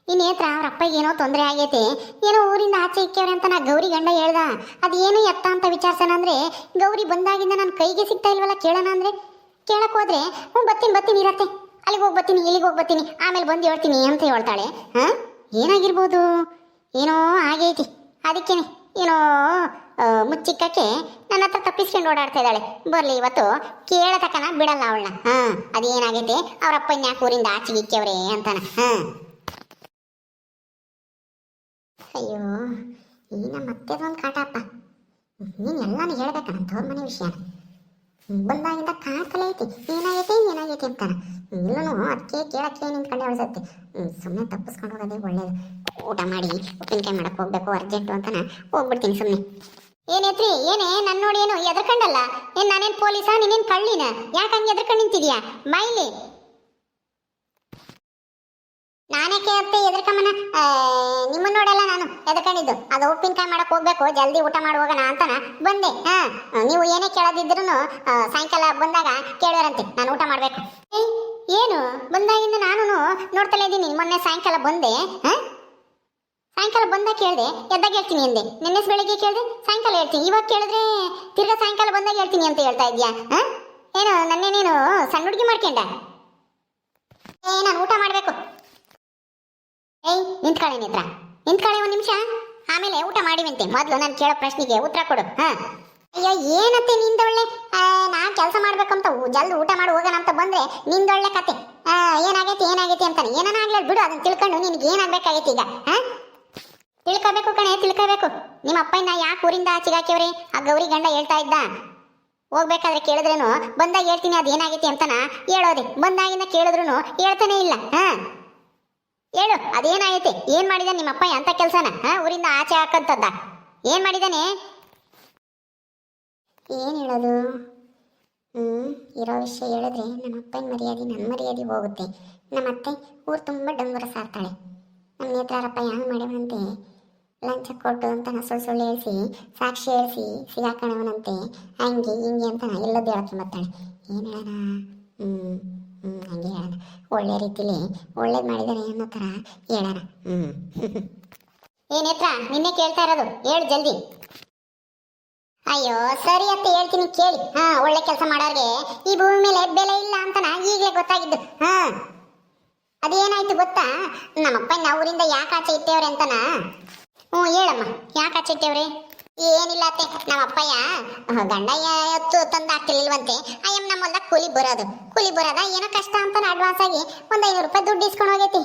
ಈ ನೇತ್ರ ಅವ್ರ ಅಪ್ಪಗೆ ಏನೋ ತೊಂದರೆ ಆಗೈತೆ, ಏನೋ ಊರಿಂದ ಆಚೆ ಇಕ್ಕವ್ರೆ ಅಂತ ನಾ ಗೌರಿ ಗಂಡ ಹೇಳ್ದ. ಅದೇನು ಎತ್ತ ಅಂತ ವಿಚಾರಿಸೋಣ ಅಂದ್ರೆ ಗೌರಿ ಬಂದಾಗಿಂದ ನನ್ನ ಕೈಗೆ ಸಿಗ್ತಾ ಇಲ್ವಲ್ಲ. ಕೇಳೋಣ ಅಂದ್ರೆ ಕೇಳಕ್ ಹೋದ್ರೆ ಬರ್ತೀನಿ ಇರತ್ತೆ, ಅಲ್ಲಿಗೆ ಹೋಗಿ ಬರ್ತೀನಿ, ಇಲ್ಲಿಗೆ ಹೋಗಿ ಬರ್ತೀನಿ, ಆಮೇಲೆ ಬಂದು ಹೇಳ್ತೀನಿ ಅಂತ ಹೇಳ್ತಾಳೆ. ಹಾ, ಏನಾಗಿರ್ಬೋದು? ಏನೋ ಆಗೈತಿ, ಅದಕ್ಕೇನೆ ಏನೋ ಮುಚ್ಚಿಕ್ಕಕ್ಕೆ ನನ್ನ ಹತ್ರ ತಪ್ಪಿಸ್ಕೊಂಡು ಓಡಾಡ್ತಾ ಇದ್ದಾಳೆ. ಬರ್ಲಿ ಇವತ್ತು ಕೇಳತಕ್ಕನ ಬಿಡಲ್ಲ ಅವಳನ್ನ. ಹಾ, ಅದೇನಾಗೈತೆ ಅವ್ರ ಅಪ್ಪ ಇನ್ಯಾಕೆ ಊರಿಂದ ಆಚೆಗೆ ಇಕ್ಕವ್ರೆ ಅಂತಾನ. ಹಾ, ಅಯ್ಯೋ ಈ ನಮ್ಮ ಮತ್ತೆದೊಂದು ಕಾಟಪ್ಪ. ನೀನು ಎಲ್ಲಾನು ಹೇಳ್ಬೇಕ ನನ್ನ ತವ್ರ ಮನೆ ವಿಷಯ. ಬಂದಾಗಿಂದ ಕಾತಲೇ ಐತಿ, ಏನಾಗೈತಿ ಅಂತಾನ. ಇಲ್ಲೂ ಅದಕ್ಕೆ ಕೇಳಕ್ಕೆ ನಿಂತ್ಕೊಂಡೆ ಅಳಿಸತ್ತೆ. ಸುಮ್ಮನೆ ತಪ್ಪಿಸ್ಕೊಂಡು ಹೋಗೋದೇ ಒಳ್ಳೇದು. ಊಟ ಮಾಡಿ ಉಪ್ಪಿನಕಾಯಿ ಮಾಡಕ್ಕೆ ಹೋಗ್ಬೇಕು ಅರ್ಜೆಂಟು ಅಂತಾನ ಹೋಗ್ಬಿಡ್ತೀನಿ ಸುಮ್ಮನೆ. ಏನೈತ್ರಿ? ಏನೇ ನನ್ನ ನೋಡಿ ಏನು ಎದ್ರಕಂಡಲ್ಲ? ಏನ್ ನಾನೇನು ಪೊಲೀಸಾ, ನೀನೇನು ಕಳ್ಳಿನ? ಯಾಕೆ ಹಂಗೆ ಎದ್ರಕಂಡು ನಿಂತಿದ್ಯಾ? ಮೈಲಿ ನಾನೇಕೆ ಅತ್ತೆ ಎದ್ರಕಮ್ಮನ? ನಿಮ್ಮನ್ನ ನೋಡಲ್ಲ ನಾನು ಎದ್ಕೊಂಡಿದ್ದು. ಅದು ಉಪ್ಪಿನಕಾಯಿ ಮಾಡಕ್ ಹೋಗ್ಬೇಕು, ಜಲ್ದಿ ಊಟ ಮಾಡಿ ಹೋಗೋಣ ಅಂತಾನ ಬಂದೆ. ಹಾ, ನೀವು ಏನೇ ಕೇಳೋದಿದ್ರು ಸಾಯಂಕಾಲ ಬಂದಾಗ ಕೇಳೋರಂತೆ ನಾನು ಊಟ ಮಾಡ್ಬೇಕು. ಏನು ಬಂದಾಗಿಂದ ನಾನು ನೋಡ್ತಲೇ ಇದ್ದೀನಿ. ಮೊನ್ನೆ ಸಾಯಂಕಾಲ ಬಂದೆ. ಸಾಯಂಕಾಲ ಬಂದಾಗ ಕೇಳಿದೆ, ಎದ್ದಾಗ ಹೇಳ್ತೀನಿ ಅಂದೆ. ನಿನ್ನೆ ಬೆಳಿಗ್ಗೆ ಕೇಳಿದೆ, ಸಾಯಂಕಾಲ ಹೇಳ್ತೀನಿ. ಇವಾಗ ಕೇಳಿದ್ರೆ ತಿರ್ಗಾ ಸಾಯಂಕಾಲ ಬಂದಾಗ ಹೇಳ್ತೀನಿ ಅಂತ ಹೇಳ್ತಾ ಇದ್ಯಾ? ಏನು ನನ್ನೇನೇನು ಸಣ್ಣ ಹುಡುಗಿ ಮಾಡ್ಕೊಂಡ? ನಾನು ಊಟ ಮಾಡ್ಬೇಕು. ನಿಂತ್ಕೊಳ್ಳಿ ನೇತ್ರ, ನಿಂತ್ಕೊಳ್ಳಿ ಒಂದು ನಿಮಿಷ, ಆಮೇಲೆ ಊಟ ಮಾಡಿವಂತೆ. ಮೊದಲು ನಾನು ಕೇಳೋ ಪ್ರಶ್ನೆಗೆ ಉತ್ತರ ಕೊಡು. ಅಯ್ಯೋ ಏನತ್ತೆ ನಿಂದೊಳ್ಳೆ, ನಾ ಕೆಲಸ ಮಾಡ್ಬೇಕಂತ ಜಲ್ದಿ ಊಟ ಮಾಡಿ ಹೋಗೋಣ ಅಂತ ಬಂದ್ರೆ ನಿಂದೊಳ್ಳೆ ಕತೆ. ಏನಾಗೈತಿ ಅಂತಾನೆ. ಏನಾಗ್ಲಿ ಬಿಡು, ಅದನ್ನ ತಿಳ್ಕೊಂಡು ನಿನ್ಗೆ ಏನಾಗ್ಬೇಕಾಗೈತಿ ಈಗ? ತಿಳ್ಕೋಬೇಕು ಕಣೆ, ತಿಳ್ಕೋಬೇಕು. ನಿಮ್ಮ ಅಪ್ಪನ ಯಾಕೆ ಊರಿಂದ ಆಚೆಗೆ ಹಾಕಿವ್ರಿ? ಆ ಗೌರಿ ಗಂಡ ಹೇಳ್ತಾ ಇದ್ದ, ಹೋಗ್ಬೇಕಾದ್ರೆ ಕೇಳಿದ್ರೇನು ಬಂದಾಗ ಹೇಳ್ತೀನಿ ಅದೇನಾಗೈತಿ ಅಂತನ ಹೇಳೋದೆ. ಬಂದಾಗಿಂದ ಕೇಳಿದ್ರು ಹೇಳ್ತಾನೆ ಇಲ್ಲ. ಹೇಳು ಅದೇನಾಗೈತೆ? ಏನ್ ಮಾಡಿದಾನೆ ನಿಮ್ಮ ಅಪ್ಪ ಅಂತ ಕೆಲ್ಸನ? ಊರಿಂದ ಆಚೆ ಹಾಕಂತದ್ದ ಏನ್ ಮಾಡಿದಾನೆ? ಏನ್ ಹೇಳೋದು? ಇರೋ ವಿಷಯ ಹೇಳಿದ್ರೆ ನಮ್ಮ ಅಪ್ಪನ ಮರ್ಯಾದೆ ನನ್ನ ಮರ್ಯಾದೆ ಹೋಗುತ್ತೆ. ನಮ್ಮ ಅತ್ತೆ ಊರು ತುಂಬ ಡಂಗುರ ಸಾರ್ತಾಳೆ. ನಮ್ಮ ನೇತ್ರಾರಪ್ಪ ಹ್ಯಾಂಗ ಮಾಡ್ಯವನಂತೆ, ಲಂಚ ಕೊಟ್ಟು ಅಂತ ಸುಳ್ಳು ಹೇಳಿಸಿ ಸಾಕ್ಷಿ ಹೇಳಿಸಿ ಸಿಗಾಕಣವನಂತೆ. ಹಂಗೆ ಹಿಂಗೆ ಅಂತ ಎಲ್ಲದ್ದು ಹೇಳಕ್ಕೆ ಬರ್ತಾಳೆ. ಏನು ಹೇಳೋಣ? ಹಂಗೆ ಹೇಳೋಣ, ಒಳ್ಳೆ ರೀತಿಲಿ ಒಳ್ಳೇದು ಮಾಡಿದಾನೆ ಅನ್ನೋ ಥರ ಹೇಳೋಣ. ಏನೇತ್ರ ನಿನ್ನೆ ಕೇಳ್ತಾ ಇರೋದು, ಹೇಳು ಜಲ್ದಿ. ಅಯ್ಯೋ ಸರಿ ಅಂತ ಹೇಳ್ತೀನಿ ಕೇಳಿ. ಒಳ್ಳೆ ಕೆಲಸ ಮಾಡೋರಿಗೆ ಈ ಭೂಮಿ ಮೇಲೆ ಬೆಲೆ ಇಲ್ಲ ಅಂತನ ಈಗಲೇ ಗೊತ್ತಾಗಿದ್ದು. ಅದೇನಾಯ್ತು ಗೊತ್ತಾ? ನಮ್ಮಪ್ಪ ಊರಿಂದ ಯಾಕೆ ಆಚೆ ಇಟ್ಟೇವ್ರೆ ಅಂತನ. ಹೇಳಮ್ಮ, ಯಾಕೆ ಆಚೆ ಇಟ್ಟೇವ್ರಿ? ಏನಿಲ್ಲ ಅತ್ತೆ, ನಮ್ಮ ಅಪ್ಪಯ್ಯ ಗಂಡ ಎತ್ತು ತಂದು ಹಾಕ್ತಿಲ್ವಂತೆ. ಅಯ್ಯಮ್ಮ ನಮ್ಮ ಹೊಲ್ದಾಗ ಕೂಲಿ ಬರೋದ ಏನೋ ಕಷ್ಟ ಅಂತ ಅಡ್ವಾನ್ಸ್ ಆಗಿ ಒಂದು 500 ರೂಪಾಯಿ ದುಡ್ಡು ಇಸ್ಕೊಂಡು ಹೋಗೈತಿ.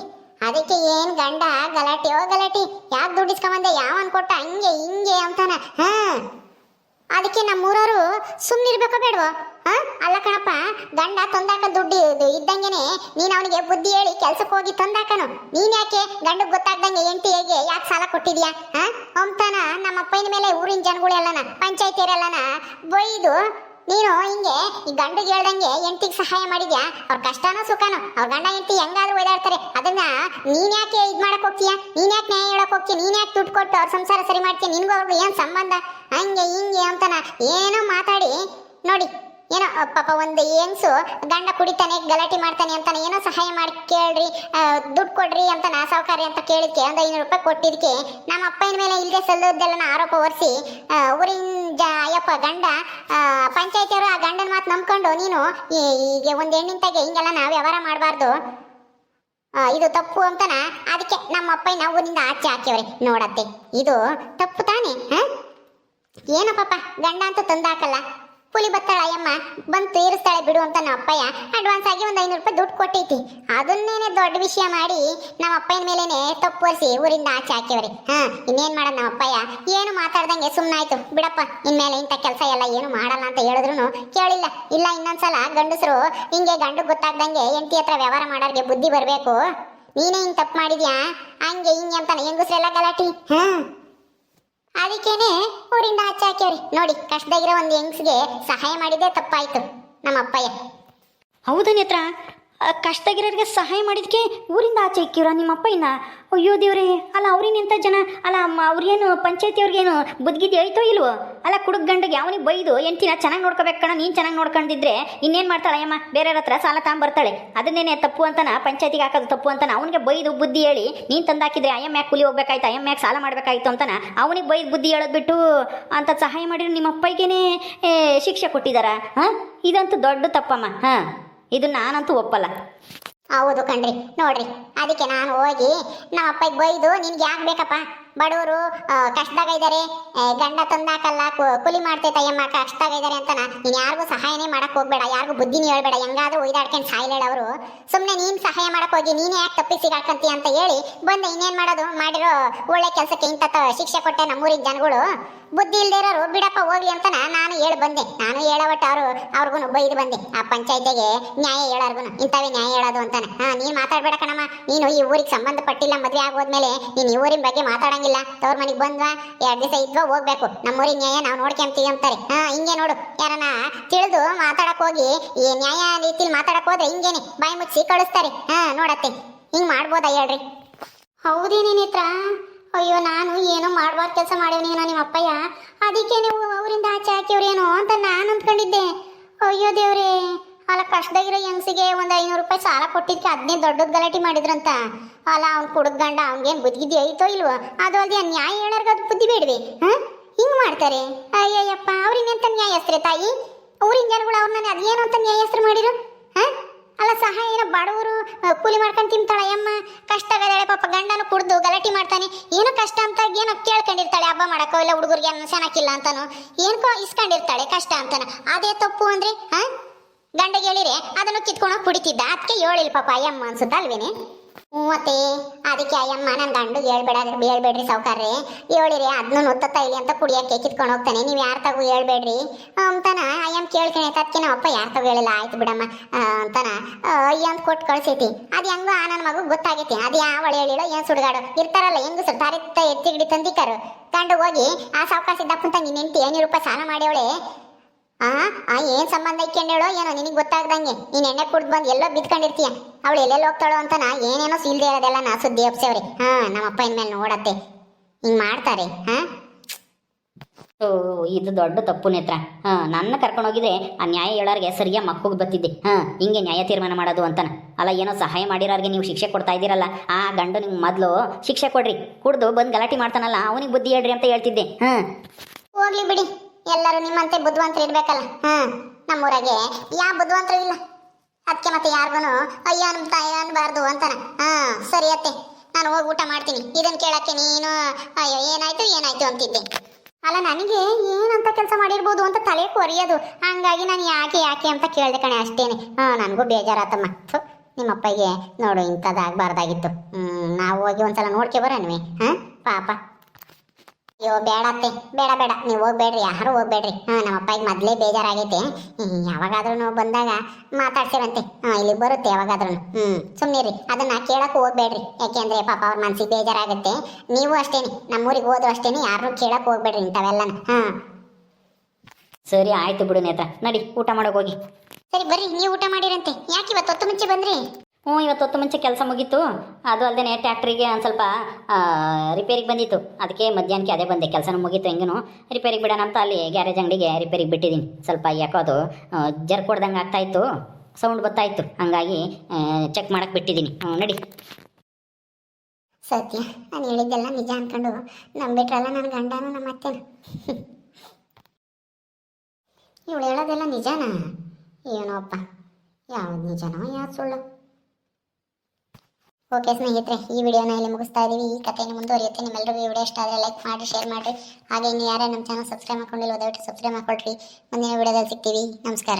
ಅದಕ್ಕೆ ಏನ್ ಗಂಡ ಗಲಾಟೆ ಯಾಕೆ ದುಡ್ಡು ಇಸ್ಕೊಂಬಂದೆ, ಯಾವನ್ ಕೊಟ್ಟ, ಹಂಗೆ ಹಿಂಗೆ ಅಂತಾನ. ಅದಕ್ಕೆ ನಮ್ಮೂರವರು ಸುಮ್ಮನಿರ್ಬೇಕೋ ಬೇಡವೋ? ಅಲ್ಲ ಕಣಪ್ಪ, ಗಂಡ ತಂದಾಕ ದುಡ್ಡು ಇದ್ದಂಗೆನೆ ನೀನು ಅವನಿಗೆ ಬುದ್ಧಿ ಹೇಳಿ ಕೆಲ್ಸಕ್ಕೆ ಹೋಗಿ ತಂದಾಕನು. ನೀನ್ ಯಾಕೆ ಗಂಡಗ್ ಗೊತ್ತಾಗ್ದಂಗೆ ಹೇಗೆ ಯಾಕೆ ಸಾಲ ಕೊಟ್ಟಿದ್ಯಾ ಅಂತಾನ ನಮ್ಮ ಅಪ್ಪನ ಮೇಲೆ ಊರಿನ ಜನಗಳೆಲ್ಲನ ಪಂಚಾಯತಿಯರೆಲ್ಲನ ಬೈದು ನೀನು ಹಿಂಗೆ ಈ ಗಂಡಿಗೆ ಹೇಳ್ದಂಗೆ ಹೆಂಡತಿಗೆ ಸಹಾಯ ಮಾಡಿದ್ಯಾ? ಅವ್ರ ಕಷ್ಟನೋ ಸುಖನೋ ಅವ್ರ ಗಂಡ ಹೆಂಡತಿ ಹೆಂಗಾದ್ರೂ ಓಡಾಡ್ತಾರೆ. ಅದನ್ನ ನೀನ್ ಯಾಕೆ ಇದ್ ಮಾಡಕ್ ಹೋಗ್ತೀಯಾ? ನೀನ್ ಯಾಕೆ ನ್ಯಾಯ ಹೇಳಕ್ ಹೋಗ್ತೀಯ? ನೀನ್ ಯಾಕೆ ದುಡ್ಡು ಕೊಟ್ಟು ಅವ್ರ ಸಂಸಾರ ಸರಿ ಮಾಡ್ತೀಯ? ನಿನ್ಗೂ ಅವ್ರಿಗೂ ಏನ್ ಸಂಬಂಧ? ಹಂಗೆ ಹಿಂಗೆ ಅಂತಾನ ಏನೋ ಮಾತಾಡಿ ನೋಡಿ. ಏನೋ ಪಾಪ ಒಂದು ಹೆಂಗ್ಸು ಗಂಡ ಕುಡಿತಾನೆ ಗಲಾಟೆ ಮಾಡ್ತಾನೆ ಅಂತಾನೆ ಏನೋ ಸಹಾಯ ಮಾಡಿ ಕೇಳ್ರಿ, ದುಡ್ಡು ಕೊಡ್ರಿ ಅಂತಾನ ಸಾವುಕಾರಿ ಅಂತ ಕೇಳಿದ್ಕೆ ಒಂದು 500 ರೂಪಾಯಿ ಕೊಟ್ಟಿದ್ಕೆ ನಮ್ಮ ಅಪ್ಪನ ಮೇಲೆ ಇಲ್ಲದೆ ಸಲ್ಲೋದೆಲ್ಲ ಆರೋಪ ಹೊರಿಸಿ ಊರಿನ ಅಯ್ಯಪ್ಪ ಗಂಡ ಪಂಚಾಯತಿಯವರು ಆ ಗಂಡನ ಮಾತು ನಂಬ್ಕೊಂಡು ನೀನು ಈಗ ಒಂದು ಹೆಣ್ಣಿಂತಾಗೆ ಹಿಂಗೆಲ್ಲ ನಾವು ವ್ಯವಹಾರ ಮಾಡಬಾರ್ದು, ಇದು ತಪ್ಪು ಅಂತಾನ. ಅದಕ್ಕೆ ನಮ್ಮ ಅಪ್ಪನ ಊರಿಂದ ಆಚೆ ಹಾಕ್ಯವ್ರೆ. ನೋಡತ್ತೆ, ಇದು ತಪ್ಪು ತಾನೆ? ಏನೋ ಪಾಪ ಗಂಡ ಅಂತ ತಂದಾಕಲ್ಲ, ಕೂಲಿ ಬತ್ತಾಳ ಅಯ್ಯಮ್ಮ ಬಂದು ತೀರಿಸ್ತಾಳೆ ಬಿಡು ಅಂತ ನಮ್ಮ ಅಪ್ಪಯ್ಯ ಅಡ್ವಾನ್ಸ್ ಆಗಿ ಒಂದು 500 ರೂಪಾಯಿ ದುಡ್ಡು ಕೊಟ್ಟೈತಿ. ಅದನ್ನೇನೆ ದೊಡ್ಡ ವಿಷಯ ಮಾಡಿ ನಮ್ಮ ಅಪ್ಪನ ಮೇಲೇನೆ ತಪ್ಪು ಹೊರಿಸಿ ಊರಿಂದ ಆಚೆ ಹಾಕಿವ್ರಿ. ಇನ್ನೇನ್ ಮಾಡೋದು? ನಮ್ಮ ಅಪ್ಪಯ್ಯ ಏನು ಮಾತಾಡ್ದಂಗೆ ಸುಮ್ಮನಾಯ್ತು. ಬಿಡಪ್ಪ, ಇನ್ಮೇಲೆ ಇಂಥ ಕೆಲಸ ಎಲ್ಲ ಏನು ಮಾಡಲ್ಲ ಅಂತ ಹೇಳಿದ್ರು ಕೇಳಿಲ್ಲ. ಇಲ್ಲ ಇನ್ನೊಂದ್ಸಲ ಗಂಡಸರು ಹಿಂಗೆ ಗಂಡು ಗೊತ್ತಾಗ್ದಂಗೆ ಹೆಂಡತಿ ಹತ್ರ ವ್ಯವಹಾರ ಮಾಡೋರಿಗೆ ಬುದ್ಧಿ ಬರಬೇಕು. ನೀನೇ ಹಿಂಗೆ ತಪ್ಪು ಮಾಡಿದ್ಯಾ ಹಂಗೆ ಹಿಂಗೆ ಅಂತಾನೆ ಹೆಂಗಸ್ರೆಲ್ಲ ಗಲಾಟಿ. ಅದಕ್ಕೇನೆ ಊರಿಂದ ಆಚೆ ಹಾಕ್ಯವ್ರಿ. ನೋಡಿ, ಕಷ್ಟದಾಗಿರೋ ಒಂದು ಹೆಂಗ್ಸ್ಗೆ ಸಹಾಯ ಮಾಡಿದ್ದೆ ತಪ್ಪಾಯ್ತು ನಮ್ಮ ಅಪ್ಪಯ್ಯ. ಹೌದಾ ನೇತ್ರ? ಕಷ್ಟಗಿರೋರಿಗೆ ಸಹಾಯ ಮಾಡಿದ್ಕೆ ಊರಿಂದ ಆಚೆ ಇಕ್ಕಿವ್ರ ನಿಮ್ಮಪ್ಪ ಇನ್ನ. ಅಯ್ಯೋ ದೇವ್ರೆ, ಅಲ್ಲ ಅವ್ರಿನೆಂಥ ಜನ ಅಲ್ಲ. ಅವ್ರೇನು ಪಂಚಾಯತಿಯವ್ರಿಗೇನು ಬುದ್ಗಿದ್ದು ಐತೋ ಇಲ್ವೋ? ಅಲ್ಲ ಕುಡುಕ್ ಗಂಡಿಗೆ ಅವನಿಗೆ ಬೈದು ಎಂಟಿನ ಚೆನ್ನಾಗಿ ನೋಡ್ಕೋಬೇಕು ಕಣ. ನೀನು ಚೆನ್ನಾಗಿ ನೋಡ್ಕೊಂಡಿದ್ರೆ ಇನ್ನೇನು ಮಾಡ್ತಾಳೆ ಅಯ್ಯಮ್ಮ? ಬೇರೆಯವ್ರ ಹತ್ರ ಸಾಲ ತಗೊಂಬರ್ತಾಳೆ. ಅದನ್ನೇನೆ ತಪ್ಪು ಅಂತನ ಪಂಚಾಯತಿಗೆ ಹಾಕೋದು ತಪ್ಪು ಅಂತನ ಅವನಿಗೆ ಬೈದು ಬುದ್ಧಿ ಹೇಳಿ ನೀನು ತಂದಾಕಿದ್ರೆ ಅಯ್ಯಮ್ಯಾಗ ಕೂಲಿ ಹೋಗ್ಬೇಕಾಯ್ತು, ಅಯ್ಯಮ್ಯಾಗ ಸಾಲ ಮಾಡಬೇಕಾಯ್ತು ಅಂತನ ಅವನಿಗೆ ಬೈದು ಬುದ್ಧಿ ಹೇಳೋದು ಬಿಟ್ಟು ಅಂತ ಸಹಾಯ ಮಾಡಿದ್ರೆ ನಿಮ್ಮ ಅಪ್ಪಗೇನೆ ಶಿಕ್ಷೆ ಕೊಟ್ಟಿದ್ದಾರಾ? ಹಾಂ, ಇದಂತೂ ದೊಡ್ಡ ತಪ್ಪಮ್ಮ. ಹಾಂ, ಇದು ನಾನಂತೂ ಒಪ್ಪಲ್ಲ. ಹೌದು ಕಣ್ರಿ, ನೋಡ್ರಿ ಅದಕ್ಕೆ ನಾನು ಹೋಗಿ ನಮ್ಮ ಅಪ್ಪಗೆ ಬೈದು ನಿನ್ಗೆ ಯಾಕೆ ಬೇಕಪ್ಪ, ಬಡವರು ಕಷ್ಟದಾಗ ಇದ್ದಾರೆ, ಗಂಡ ತಂದಾಕಲ್ಲ, ಕೂಲಿ ಮಾಡ್ತೈತಯ್ಯಮ್ಮ, ಕಷ್ಟದಾಗ ಇದ್ದಾರೆ ಅಂತನ ನೀನು ಯಾರಿಗೂ ಸಹಾಯನೇ ಮಾಡಕ್ ಹೋಗ್ಬೇಡ, ಯಾರಿಗೂ ಬುದ್ಧಿನೇ ಹೇಳ್ಬೇಡ, ಹೆಂಗಾದ್ರೂ ಒಯ್ದಾಡ್ಕೊಂಡು ಸಾಯ್ಲೇಳ ಅವರು. ಸುಮ್ಮನೆ ನೀನು ಸಹಾಯ ಮಾಡಕ್ ಹೋಗಿ ನೀನೇ ಯಾಕೆ ತಪ್ಪಿ ಸಿಗಾಡ್ಕಂತೀಯ ಅಂತ ಹೇಳಿ ಬಂದೆ. ಇನ್ನೇನು ಮಾಡೋದು, ಮಾಡಿರೋ ಒಳ್ಳೆ ಕೆಲಸಕ್ಕೆ ಇಂಥ ಶಿಕ್ಷೆ ಕೊಟ್ಟೆ ನಮ್ಮೂರಿನ ಜನಗಳು. ಬುದ್ಧಿ ಇಲ್ದಿರೋರು ಬಿಡಪ್ಪ ಹೋಗ್ಲಿ ಅಂತ ನಾನು ಹೇಳಿ ಬಂದೆ. ನಾನು ಹೇಳವಟ್ಟು ಅವ್ರಿಗೂ ಬೈದು ಬಂದೆ. ಆ ಪಂಚಾಯತಿಗೆ ನ್ಯಾಯ ಹೇಳೋರ್ಗು ಇಂಥವೇ ನ್ಯಾಯ ಹೇಳೋದು ಅಂತಾನೆ. ನೀನು ಮಾತಾಡ್ಬೇಡ ಕಣಮ್ಮ, ನೀನು ಈ ಊರಿಗೆ ಸಂಬಂಧಪಟ್ಟಿಲ್ಲ, ಮದುವೆ ಆಗೋದ್ಮೇಲೆ ನೀನು ಈ ಊರಿನ ಬಗ್ಗೆ ಮಾತಾಡಂಗಿಲ್ಲ. ತವ್ರ ಮನೆಗೆ ಬಂದ್ವಾ 2 ದಿವಸ ಇದ್ವಾ ಹೋಗ್ಬೇಕು, ನಮ್ಮೂರಿನ ನ್ಯಾಯ ನಾವು ನೋಡ್ಕೊಂತೀವಿ ಅಂತಾರೆ. ಹಿಂಗೆ ನೋಡು, ಯಾರನ್ನ ತಿಳಿದು ಮಾತಾಡಕ್ ಹೋಗಿ ಈ ನ್ಯಾಯ ರೀತಿಲಿ ಮಾತಾಡಕ್ ಹೋದ್ರೆ ಹಿಂಗೇನೆ ಬಾಯಿ ಮುಚ್ಚಿ ಕಳಿಸ್ತಾರೆ. ನೋಡತ್ತೆ, ಹಿಂಗ್ ಮಾಡ್ಬೋದಾ ಹೇಳ್ರಿ? ಹೌದೇನೇನಿತ್ರ? ಅಯ್ಯೋ, ನಾನು ಏನೋ ಮಾಡ್ಬಾರ್ದು ಕೆಲಸ ಮಾಡೇನೇನೋ ನಿಮ್ಮ ಅಪ್ಪಯ್ಯ, ಅದಕ್ಕೆ ನೀವು ಅವರಿಂದ ಆಚೆ ಹಾಕಿವ್ರೇನೋ ಅಂತ ನಾನು ಅಂದ್ಕೊಂಡಿದ್ದೆ. ಅಯ್ಯೋ ದೇವ್ರೇ, ಅಲ್ಲ ಕಷ್ಟದಾಗಿರೋ ಹೆಂಗಸಿಗೆ ಒಂದು 500 ರೂಪಾಯಿ ಸಾಲ ಕೊಟ್ಟಿದ್ದಕ್ಕೆ ಅದನ್ನೇ ದೊಡ್ಡದು ಗಲಾಟೆ ಮಾಡಿದ್ರಂತ. ಅಲ್ಲ ಅವ್ನು ಕುಡುಕ್ ಗಂಡ, ಅವ್ನಿಗೇನು ಬುದ್ಧಿಗಿದ್ದಿ ಐತೋ ಇಲ್ವೋ? ಅದು ಅಲ್ಲದೆ ನ್ಯಾಯ ಹೇಳೋರ್ಗೆ ಅದು ಬುದ್ಧಿ ಬೇಡವೆ? ಹಿಂಗೆ ಮಾಡ್ತಾರೆ? ಅಯ್ಯಯ್ಯಪ್ಪ, ಅವ್ರಿನೆಂತ ನ್ಯಾಯಸ್ತ್ರೆ ತಾಯಿ? ಊರಿನ ಜನಗಳು ಅವ್ರನ್ನ ಅದೇನು ಅಂತ ನ್ಯಾಯಸ್ತ್ರ ಮಾಡಿರು? ಅಲ್ಲ ಸಹಾಯ ಏನೋ ಬಡವರು ಕೂಲಿ ಮಾಡ್ಕೊಂಡು ತಿಂತಾಳೆ ಅಮ್ಮ, ಕಷ್ಟಗದಾಳೆ ಪಾಪ, ಗಂಡನು ಕುಡ್ದು ಗಲಾಟೆ ಮಾಡ್ತಾನೆ, ಏನೋ ಕಷ್ಟ ಅಂತ ಏನೋ ಕೇಳ್ಕೊಂಡಿರ್ತಾಳೆ, ಹಬ್ಬ ಮಾಡಕ್ಕೋ ಇಲ್ಲ ಹುಡುಗರಿಗೆ ಅನ್ನ ಚೆನ್ನಾಗಿಲ್ಲ ಅಂತಾನು ಏನಕ್ಕೋ ಇಸ್ಕೊಂಡಿರ್ತಾಳೆ ಕಷ್ಟ ಅಂತಾನ. ಅದೇ ತಪ್ಪು ಅಂದ್ರೆ ಗಂಡಗೆ ಹೇಳಿರೆ ಅದನ್ನು ಕಿತ್ಕೊಂಡು ಕುಡಿತಿದ್ದ, ಅದಕ್ಕೆ ಹೇಳಿಲ್ಲ ಪಾಪ ಅಯ್ಯಮ್ಮ ಅನ್ಸುತ್ತ ಅಲ್ವೇನೆ? ಮತ್ತೆ ಅದಕ್ಕೆ ಅಯ್ಯಮ್ಮ ನನ್ನ ಗಂಡು ಹೇಳ್ಬೇಡ್ರಿ ಸಾವುಕಾರ್ರೆ, ಹೇಳಿರಿ ಅದನ್ನು ನುತ್ತತ್ತ ಇಲ್ಲಿ ಅಂತ ಕುಡಿಯಕ್ಕೆ ಕಿತ್ಕೊಂಡು ಹೋಗ್ತಾನೆ, ನೀವು ಯಾರು ತಗೋ ಹೇಳ್ಬೇಡ್ರಿ ಅಂತಾನ ಅಯ್ಯಮ್ಮ ಕೇಳ್ಕಣೆ. ಅದಕ್ಕೆ ನಮ್ಮ ಅಪ್ಪ ಯಾರು ತಗೋ ಹೇಳಿಲ್ಲ, ಆಯ್ತು ಬಿಡಮ್ಮ ಅಂತಾನ ಅಯ್ಯ ಅಂತ ಕೊಟ್ಟು ಕಳ್ಸೈತಿ. ಅದು ಹೆಂಗೋ ನನ್ನ ಮಗು ಗೊತ್ತಾಗೈತಿ, ಅದು ಯಾವಳು ಹೇಳಿರೋ ಏನು ಸುಡುಗಾಡು ಇರ್ತಾರಲ್ಲ ಹೆಂಗಸರು ತಾರಿತ್ತ ಎತ್ತಿಗಿಡಿ ತಂದಿಕ್ಕರು. ಗಂಡು ಹೋಗಿ ಆ ಸಾವುಕಾರ ಸಿದ್ದಪ್ಪಂತ ನಿನ್ನ 500 ರೂಪಾಯಿ ಸಾಲ ಮಾಡ್ಯವಳೆ. ಏನ್ ಸಂಬಂಧ ಇಕ್ಕೊಂಡೇಳೋ ಏನೋ ನಿನಗೆ ಗೊತ್ತಾಗ್ದಂಗೆ, ನೀನ್ ಎಣ್ಣೆ ಕುಡ್ದು ಬಂದು ಎಲ್ಲೋ ಬಿದ್ಕೊಂಡಿರ್ತೀಯ, ಅವಳು ಎಲ್ಲೆಲ್ಲಿ ಹೋಗ್ತಾಳೋ ಅಂತಾನ ಏನೇನೋ ಸೀಲ್ದೆ ಇರೋದೆಲ್ಲ ನಾ ಸುದ್ದಿ ಒಪ್ಸವ್ರಿ. ನಮ್ಮಪ್ಪ ಇನ್ಮೇಲೆ ನೋಡತ್ತೆ ಹಿಂಗ್ ಮಾಡ್ತಾರೆ. ಓ, ಇದು ದೊಡ್ಡ ತಪ್ಪು ನೇತ್ರ. ನನ್ನ ಕರ್ಕೊಂಡೋಗಿದ್ರೆ ಆ ನ್ಯಾಯ ಹೇಳೋರಿಗೆ ಸರಿಯಾಗಿ ಮಕ್ಕಳಿಗೆ ಬತ್ತಿದ್ದೆ. ಹಿಂಗೆ ನ್ಯಾಯ ತೀರ್ಮಾನ ಮಾಡೋದು ಅಂತಾನ. ಅಲ್ಲ ಏನೋ ಸಹಾಯ ಮಾಡಿರೋರಿಗೆ ನೀವು ಶಿಕ್ಷೆ ಕೊಡ್ತಾ ಇದ್ದೀರಲ್ಲ, ಆ ಗಂಡು ನಿಮ್ಗೆ ಮೊದಲು ಶಿಕ್ಷೆ ಕೊಡ್ರಿ, ಕುಡ್ದು ಬಂದು ಗಲಾಟೆ ಮಾಡ್ತಾನಲ್ಲ ಅವನಿಗೆ ಬುದ್ಧಿ ಹೇಳ್ರಿ ಅಂತ ಹೇಳ್ತಿದ್ದೆ. ಹೋಗ್ಲಿ ಬಿಡಿ, ಎಲ್ಲರೂ ನಿಮ್ಮಂತೆ ಬುದ್ಧಿವಂತರು ಇರ್ಬೇಕಲ್ಲ. ನಮ್ಮೂರಾಗೆ ಯಾವ ಬುದ್ಧಿವಂತರು ಇಲ್ಲ, ಅದಕ್ಕೆ ಮತ್ತೆ ಯಾರಿಗೂ ಅಯ್ಯೋ ಅನ್ಬಾರ್ದು ಅಂತಾನ. ಸರಿ ಅತ್ತೆ, ನಾನು ಹೋಗಿ ಊಟ ಮಾಡ್ತೀನಿ. ಇದನ್ನ ಕೇಳಕ್ಕೆ ನೀನು ಅಯ್ಯೋ ಏನಾಯ್ತು ಅಂತಿದ್ದೆ. ಅಲ್ಲ ನನಗೆ ಏನಂತ ಕೆಲಸ ಮಾಡಿರ್ಬೋದು ಅಂತ ತಲೆ ಕೊರಿಯೋದು, ಹಂಗಾಗಿ ನಾನು ಯಾಕೆ ಅಂತ ಕೇಳಿದೆ ಕಣೆ, ಅಷ್ಟೇನೆ. ನನಗೂ ಬೇಜಾರಾತಮ್ಮ. ನಿಮ್ಮಪ್ಪಗೆ ನೋಡು ಇಂಥದ್ದಾಗಬಾರ್ದಾಗಿತ್ತು. ನಾವು ಹೋಗಿ ಒಂದ್ಸಲ ನೋಡ್ಕೆ ಬರೋಣವೆ. ಪಾಪ. ಅಯ್ಯೋ ಬೇಡ ಅತ್ತೆ, ಬೇಡ ನೀವು ಹೋಗ್ಬೇಡ್ರಿ, ಯಾರು ಹೋಗ್ಬೇಡ್ರಿ. ನಮ್ಮಪ್ಪ ಈಗ ಮೊದಲೇ ಬೇಜಾರಾಗೈತೆ, ಯಾವಾಗಾದ್ರೂ ನಾವು ಬಂದಾಗ ಮಾತಾಡ್ಸೇವಂತೆ. ಇಲ್ಲಿ ಬರುತ್ತೆ ಯಾವಾಗಾದ್ರೂ. ಸುಮ್ಮನಿರಿ, ಅದನ್ನ ಕೇಳಕ್ಕೂ ಹೋಗ್ಬೇಡ್ರಿ, ಯಾಕೆಂದ್ರೆ ಪಾಪ ಅವ್ರ ಮನ್ಸಿಗೆ ಬೇಜಾರಾಗುತ್ತೆ. ನೀವು ಅಷ್ಟೇನೆ, ನಮ್ಮೂರಿಗೆ ಹೋದ್ರು ಅಷ್ಟೇನೆ, ಯಾರು ಕೇಳಕ್ ಹೋಗ್ಬೇಡ್ರಿ ಇಂಥವೆಲ್ಲನ. ಸರಿ ಆಯ್ತು ಬಿಡು ನೇತ್ರ, ನಡಿ ಊಟ ಮಾಡೋಕೆ ಹೋಗಿ. ಸರಿ ಬರ್ರಿ, ನೀವು ಊಟ ಮಾಡಿರಂತೆ. ಯಾಕೆ ಇವತ್ತು ಹೊತ್ತು ಮುಂಚೆ ಬಂದ್ರಿ? ಇವತ್ತು ಹೊತ್ತು ಮುಂಚೆ ಕೆಲಸ ಮುಗೀತು. ಅದು ಅಲ್ಲದೆ ಟ್ಯಾಕ್ಟ್ರಿಗೆ ಒಂದು ಸ್ವಲ್ಪ ರಿಪೇರಿಗೆ ಬಂದಿತ್ತು, ಅದಕ್ಕೆ ಮಧ್ಯಾಹ್ನಕ್ಕೆ ಅದೇ ಬಂದೆ. ಕೆಲಸನೂ ಮುಗೀತು, ಹೆಂಗೂ ರಿಪೇರಿಗೆ ಬಿಡೋಣ ಅಂತ ಅಲ್ಲಿ ಗ್ಯಾರೇಜ್ ಅಂಗಡಿಗೆ ರಿಪೇರಿಗೆ ಬಿಟ್ಟಿದ್ದೀನಿ. ಸ್ವಲ್ಪ ಯಾಕೋ ಅದು ಜರ್ಕ್ ಕೊಡ್ದಂಗೆ ಆಗ್ತಾಯಿತ್ತು, ಸೌಂಡ್ ಬರ್ತಾಯಿತ್ತು, ಹಂಗಾಗಿ ಚೆಕ್ ಮಾಡಕ್ಕೆ ಬಿಟ್ಟಿದ್ದೀನಿ. ನಡಿ. ಸತ್ಯ, ನಾನು ಹೇಳಿದ್ದೆಲ್ಲ ನಿಜ ಅಂದ್ಕೊಂಡು ನಂಬಿಟ್ರಲ್ಲ ನನ್ನ ಗಂಡನು ನಮ್ಮ ಅತ್ತೆನು. ಇವಳು ಹೇಳೋದೆಲ್ಲ ನಿಜನಾ? ಏನೋಪ್ಪ, ಯಾವ್ದು ನಿಜನೋ ಯಾವ್ದು ಸುಳ್ಳು? ಓಕೆ ಸ್ನೇಹಿತರೆ, ಈ ವಿಡಿಯೋನ ಇಲ್ಲಿ ಮುಗಿಸ್ತಾ ಇದೀವಿ. ಈ ಕಥೆಯನ್ನು ಮುಂದುವರಿಯುತ್ತೆ. ನಿಮ್ಮೆಲ್ಲರಿಗೂ ಈ ವಿಡಿಯೋ ಇಷ್ಟ ಆದರೆ ಲೈಕ್ ಮಾಡಿ, ಶೇರ್ ಮಾಡಿರಿ. ಹಾಗೆ ಇನ್ನು ಯಾರೇ ನಮ್ಮ ಚಾನಲ್ ಸಬ್ಸ್ಕ್ರೈಬ್ ಮಾಡ್ಕೊಂಡಿಲ್ಲ ದಯವಿಟ್ಟು ಸಬ್ಸ್ಕ್ರೈಬ್ ಮಾಡ್ಕೊಳ್ರಿ. ಮುಂದಿನ ವಿಡಿಯೋದಲ್ಲಿ ಸಿಗ್ತೀವಿ. ನಮಸ್ಕಾರ.